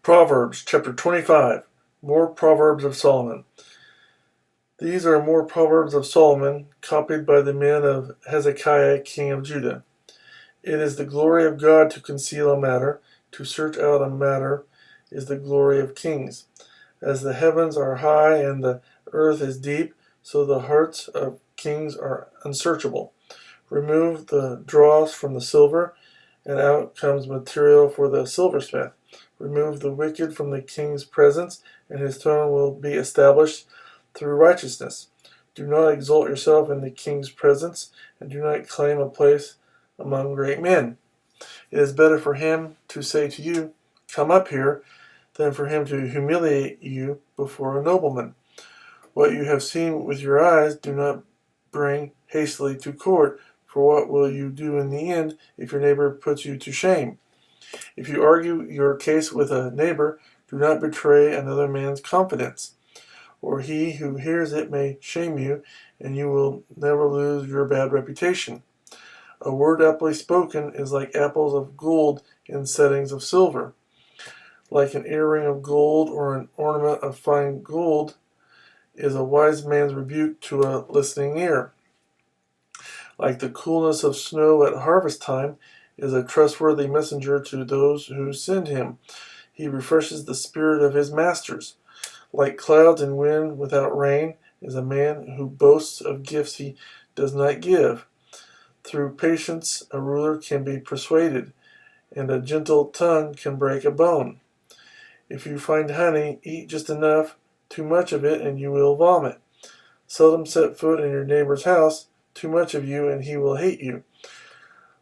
Proverbs chapter 25. More Proverbs of Solomon. These are more Proverbs of Solomon, copied by the men of Hezekiah, king of Judah. It is the glory of God to conceal a matter. To search out a matter is the glory of kings. As the heavens are high and the earth is deep, so the hearts of kings are unsearchable. Remove the dross from the silver, and out comes material for the silversmith. Remove the wicked from the king's presence, and his throne will be established through righteousness. Do not exalt yourself in the king's presence, and do not claim a place among great men. It is better for him to say to you, "Come up here," than for him to humiliate you before a nobleman. What you have seen with your eyes do not bring hastily to court, for what will you do in the end if your neighbor puts you to shame? If you argue your case with a neighbor, do not betray another man's confidence, or he who hears it may shame you, and you will never lose your bad reputation. A word aptly spoken is like apples of gold in settings of silver. Like an earring of gold or an ornament of fine gold is a wise man's rebuke to a listening ear. Like the coolness of snow at harvest time is a trustworthy messenger to those who send him. He refreshes the spirit of his masters. Like clouds and wind without rain is a man who boasts of gifts he does not give. Through patience a ruler can be persuaded, and a gentle tongue can break a bone. If you find honey, eat just enough, too much of it, and you will vomit. Seldom set foot in your neighbor's house, too much of you, and he will hate you.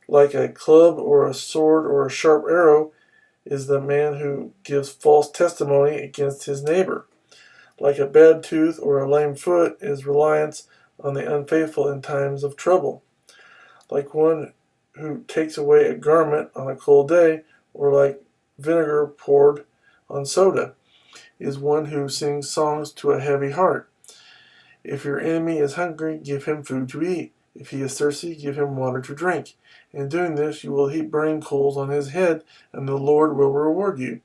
Like a club or a sword or a sharp arrow is the man who gives false testimony against his neighbor. Like a bad tooth or a lame foot is reliance on the unfaithful in times of trouble. Like one who takes away a garment on a cold day, or like vinegar poured on soda, is one who sings songs to a heavy heart. If your enemy is hungry, give him food to eat. If he is thirsty, give him water to drink. In doing this, you will heap burning coals on his head, and the Lord will reward you.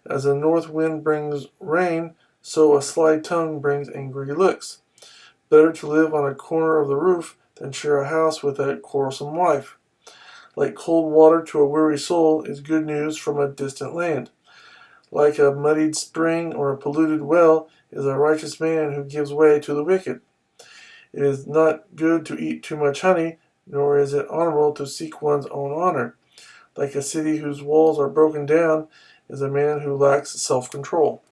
As a north wind brings rain, so a sly tongue brings angry looks. Better to live on a corner of the roof than share a house with a quarrelsome wife. Like cold water to a weary soul is good news from a distant land. Like a muddied spring or a polluted well is a righteous man who gives way to the wicked. It is not good to eat too much honey, nor is it honorable to seek one's own honor. Like a city whose walls are broken down is a man who lacks self-control.